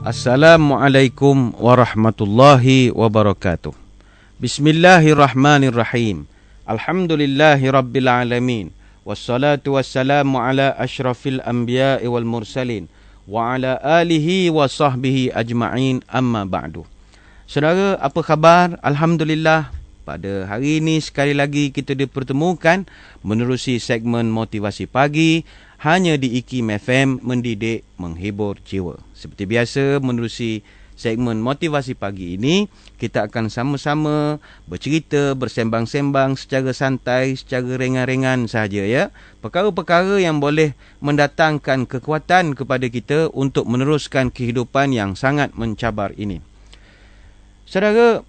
Assalamualaikum warahmatullahi wabarakatuh. Bismillahirrahmanirrahim. Alhamdulillahi rabbil alamin. Wassalatu wassalamu ala ashrafil anbiya'i wal mursalin wa ala alihi wa sahbihi ajma'in, amma ba'du. Saudara, apa khabar? Alhamdulillah, pada hari ini sekali lagi kita dipertemukan menerusi segmen motivasi pagi hanya di IKIM FM, mendidik, menghibur jiwa. Seperti biasa, menerusi segmen motivasi pagi ini, kita akan sama-sama bercerita, bersembang-sembang secara santai, secara ringan-ringan sahaja, ya. Perkara-perkara yang boleh mendatangkan kekuatan kepada kita untuk meneruskan kehidupan yang sangat mencabar ini. Saudara,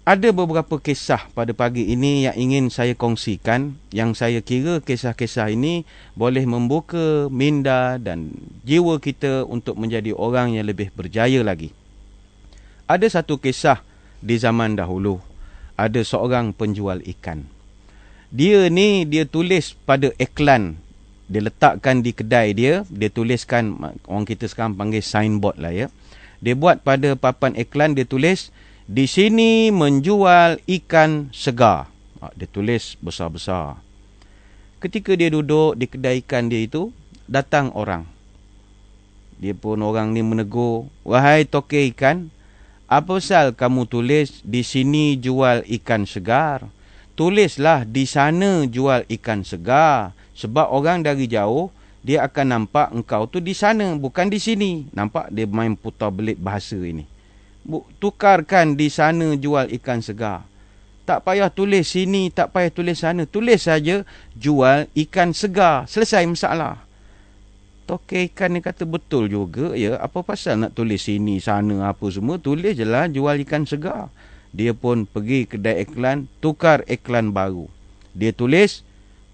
ada beberapa kisah pada pagi ini yang ingin saya kongsikan, yang saya kira kisah-kisah ini boleh membuka minda dan jiwa kita untuk menjadi orang yang lebih berjaya lagi. Ada satu kisah di zaman dahulu. Ada seorang penjual ikan. Dia tulis pada iklan. Dia letakkan di kedai dia. Dia tuliskan, orang kita sekarang panggil signboard lah, ya. Dia buat pada papan iklan, dia tulis, di sini menjual ikan segar. Dia tulis besar-besar. Ketika dia duduk di kedai ikan dia itu, datang orang. Dia pun orang ni menegur, wahai tokek ikan, apa pasal kamu tulis di sini jual ikan segar? Tulislah di sana jual ikan segar. Sebab orang dari jauh, dia akan nampak engkau tu di sana, bukan di sini. Nampak dia main putar belit bahasa ini. Tukarkan di sana jual ikan segar. Tak payah tulis sini, tak payah tulis sana. Tulis saja jual ikan segar. Selesai masalah. Tokek ikan ni kata betul juga, ya. Apa pasal nak tulis sini, sana, apa semua. Tulis je lah jual ikan segar. Dia pun pergi kedai iklan, tukar iklan baru. Dia tulis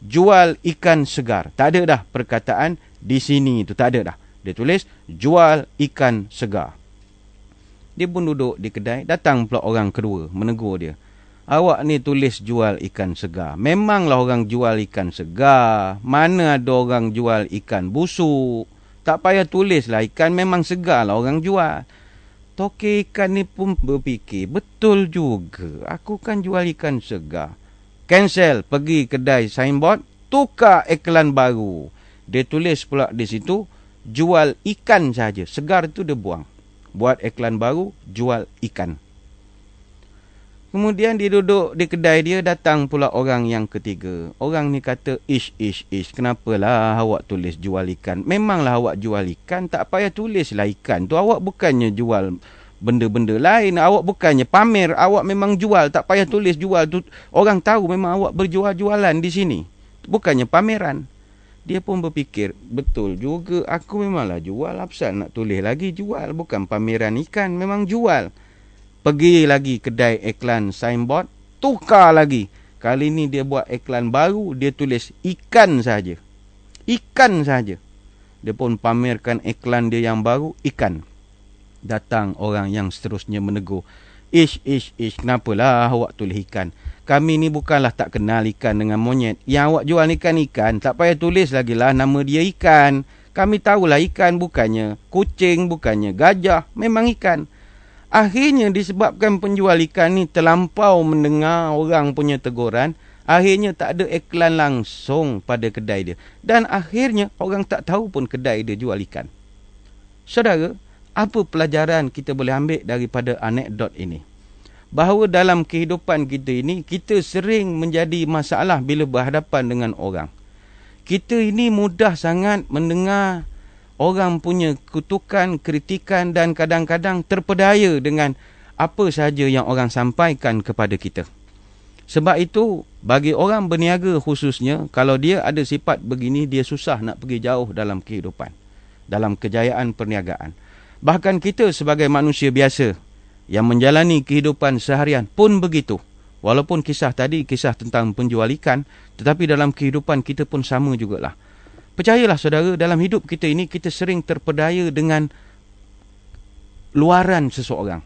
jual ikan segar. Tak ada dah perkataan di sini tu, tak ada dah. Dia tulis jual ikan segar. Dia pun duduk di kedai. Datang pula orang kedua menegur dia. Awak ni tulis jual ikan segar. Memanglah orang jual ikan segar. Mana ada orang jual ikan busuk. Tak payah tulislah, ikan memang segar lah orang jual. Tokek ikan ni pun berfikir, betul juga, aku kan jual ikan segar. Cancel, pergi kedai signboard, tukar iklan baru. Dia tulis pula di situ, jual ikan saja. Segar tu dia buang. Buat iklan baru, jual ikan. Kemudian dia duduk di kedai dia, datang pula orang yang ketiga. Orang ni kata, ish, kenapalah awak tulis jual ikan? Memanglah awak jual ikan, tak payah tulislah ikan tu. Awak bukannya jual benda-benda lain, awak bukannya pamer, awak memang jual, tak payah tulis jual tu. Orang tahu memang awak berjual-jualan di sini. Bukannya pameran. Dia pun berfikir, betul juga, aku memanglah jual, apa pasal nak tulis lagi jual, bukan pameran ikan, memang jual. Pergi lagi kedai iklan signboard, tukar lagi. Kali ni dia buat iklan baru, dia tulis ikan saja. Ikan saja. Dia pun pamerkan iklan dia yang baru, ikan. Datang orang yang seterusnya menegur, ish, kenapalah awak tulis ikan? Kami ni bukanlah tak kenal ikan dengan monyet. Yang awak jual ikan, tak payah tulis lagi lah nama dia ikan. Kami tahulah ikan bukannya kucing, bukannya gajah, memang ikan. Akhirnya disebabkan penjual ikan ni terlampau mendengar orang punya teguran, akhirnya tak ada iklan langsung pada kedai dia. Dan akhirnya orang tak tahu pun kedai dia jual ikan. Saudara, apa pelajaran kita boleh ambil daripada anekdot ini? Bahawa dalam kehidupan kita ini, kita sering menjadi masalah bila berhadapan dengan orang. Kita ini mudah sangat mendengar orang punya kutukan, kritikan dan kadang-kadang terpedaya dengan apa sahaja yang orang sampaikan kepada kita. Sebab itu, bagi orang berniaga khususnya, kalau dia ada sifat begini, dia susah nak pergi jauh dalam kehidupan, dalam kejayaan perniagaan. Bahkan kita sebagai manusia biasa yang menjalani kehidupan seharian pun begitu. Walaupun kisah tadi kisah tentang penjual ikan, tetapi dalam kehidupan kita pun sama jugalah. Percayalah saudara, dalam hidup kita ini kita sering terpedaya dengan luaran seseorang.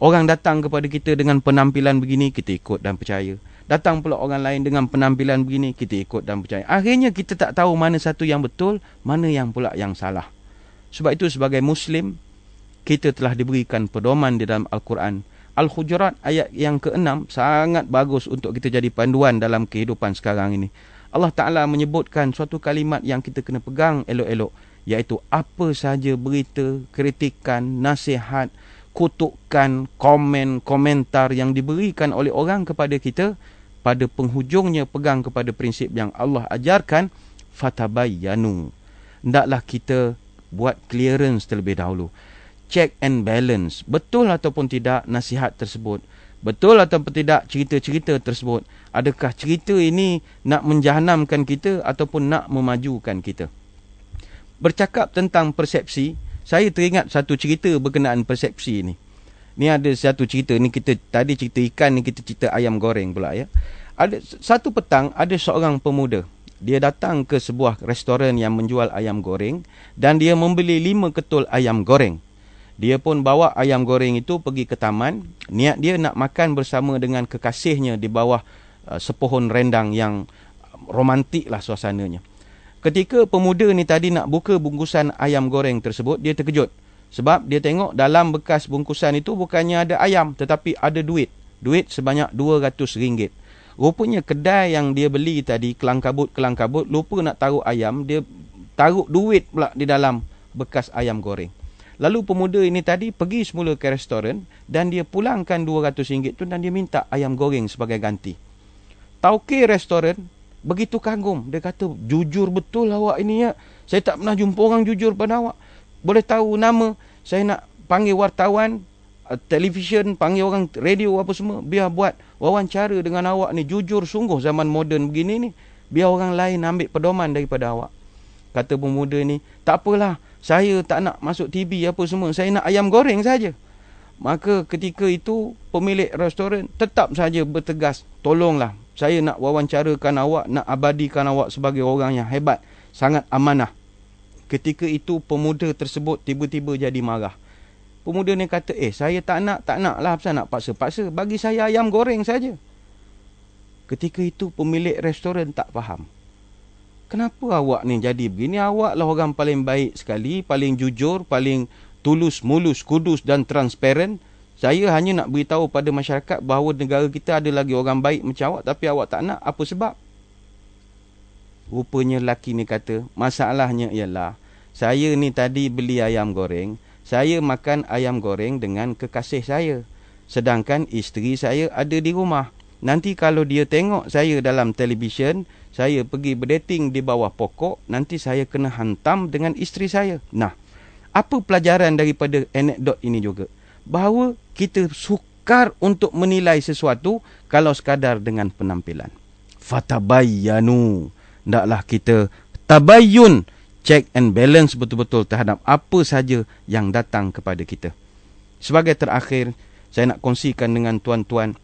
Orang datang kepada kita dengan penampilan begini, kita ikut dan percaya. Datang pula orang lain dengan penampilan begini, kita ikut dan percaya. Akhirnya kita tak tahu mana satu yang betul, mana yang pula yang salah. Sebab itu sebagai Muslim, kita telah diberikan pedoman di dalam Al-Quran. Al-Hujurat ayat yang ke-6 sangat bagus untuk kita jadi panduan dalam kehidupan sekarang ini. Allah Ta'ala menyebutkan suatu kalimat yang kita kena pegang elok-elok, iaitu apa sahaja berita, kritikan, nasihat, kutukan, komen, komentar yang diberikan oleh orang kepada kita, pada penghujungnya pegang kepada prinsip yang Allah ajarkan, fatabayyanu. Hendaklah kita buat clearance terlebih dahulu. Check and balance. Betul ataupun tidak nasihat tersebut? Betul ataupun tidak cerita-cerita tersebut? Adakah cerita ini nak menjahanamkan kita ataupun nak memajukan kita? Bercakap tentang persepsi, saya teringat satu cerita berkenaan persepsi ni. Ni ada satu cerita, ni kita tadi cerita ikan, ni kita cerita ayam goreng pula ya. Ada satu petang ada seorang pemuda. Dia datang ke sebuah restoran yang menjual ayam goreng dan dia membeli 5 ketul ayam goreng. Dia pun bawa ayam goreng itu pergi ke taman. Niat dia nak makan bersama dengan kekasihnya di bawah sepohon rendang yang romantik lah suasananya. Ketika pemuda ni tadi nak buka bungkusan ayam goreng tersebut, dia terkejut. Sebab dia tengok dalam bekas bungkusan itu bukannya ada ayam, tetapi ada duit. Duit sebanyak RM200. Rupanya kedai yang dia beli tadi, kelang-kabut, lupa nak taruh ayam. Dia taruh duit pula di dalam bekas ayam goreng. Lalu pemuda ini tadi pergi semula ke restoran dan dia pulangkan RM200 tu dan dia minta ayam goreng sebagai ganti. Tauke restoran begitu kagum. Dia kata, jujur betul awak ini ya. Saya tak pernah jumpa orang jujur pada awak. Boleh tahu nama? Saya nak panggil wartawan, televisyen, panggil orang radio apa semua. Biar buat wawancara dengan awak ni. Jujur sungguh zaman moden begini ni. Biar orang lain ambil pedoman daripada awak. Kata pemuda ni, tak apalah. Saya tak nak masuk TV apa semua. Saya nak ayam goreng saja. Maka ketika itu pemilik restoran tetap saja bertegas. Tolonglah. Saya nak wawancarakan awak, nak abadikan awak sebagai orang yang hebat. Sangat amanah. Ketika itu pemuda tersebut tiba-tiba jadi marah. Pemuda ni kata, saya tak nak lah. Kenapa nak paksa-paksa? Bagi saya ayam goreng saja. Ketika itu pemilik restoran tak faham. Kenapa awak ni jadi begini? Awak lah orang paling baik sekali, paling jujur, paling tulus, mulus, kudus dan transparent. Saya hanya nak beritahu pada masyarakat bahawa negara kita ada lagi orang baik macam awak, tapi awak tak nak. Apa sebab? Rupanya lelaki ni kata, masalahnya ialah saya ni tadi beli ayam goreng, saya makan ayam goreng dengan kekasih saya. Sedangkan isteri saya ada di rumah. Nanti kalau dia tengok saya dalam televisyen, saya pergi berdating di bawah pokok, nanti saya kena hantam dengan isteri saya. Nah, apa pelajaran daripada anekdot ini juga? Bahawa kita sukar untuk menilai sesuatu kalau sekadar dengan penampilan. Fatabayyanu. Hendaklah kita tabayyun, check and balance betul-betul terhadap apa saja yang datang kepada kita. Sebagai terakhir, saya nak kongsikan dengan tuan-tuan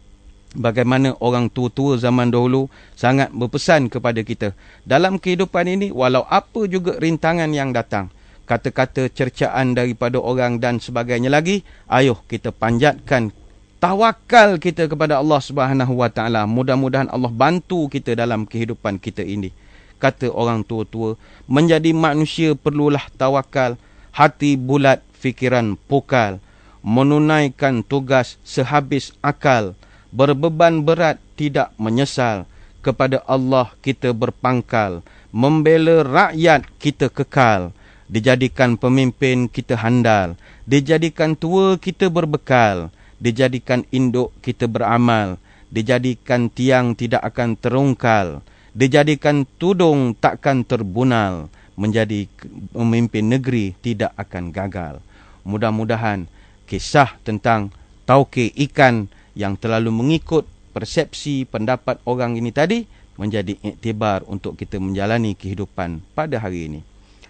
bagaimana orang tua-tua zaman dahulu sangat berpesan kepada kita. Dalam kehidupan ini, walau apa juga rintangan yang datang, kata-kata cercaan daripada orang dan sebagainya lagi, ayo kita panjatkan tawakal kita kepada Allah Subhanahu Wa Taala. Mudah-mudahan Allah bantu kita dalam kehidupan kita ini. Kata orang tua-tua, menjadi manusia perlulah tawakal, hati bulat, fikiran pukal, menunaikan tugas sehabis akal, berbeban berat tidak menyesal, kepada Allah kita berpangkal, membela rakyat kita kekal, dijadikan pemimpin kita handal, dijadikan tua kita berbekal, dijadikan induk kita beramal, dijadikan tiang tidak akan terungkal, dijadikan tudung takkan terbunal, menjadi pemimpin negeri tidak akan gagal. Mudah-mudahan kisah tentang tauke ikan yang terlalu mengikut persepsi pendapat orang ini tadi menjadi iktibar untuk kita menjalani kehidupan pada hari ini.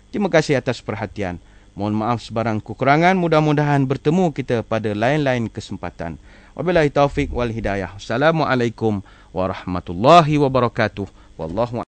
Terima kasih atas perhatian. Mohon maaf sebarang kekurangan. Mudah-mudahan bertemu kita pada lain-lain kesempatan. Wabillahi taufik wal hidayah. Assalamualaikum warahmatullahi wabarakatuh. Wallahu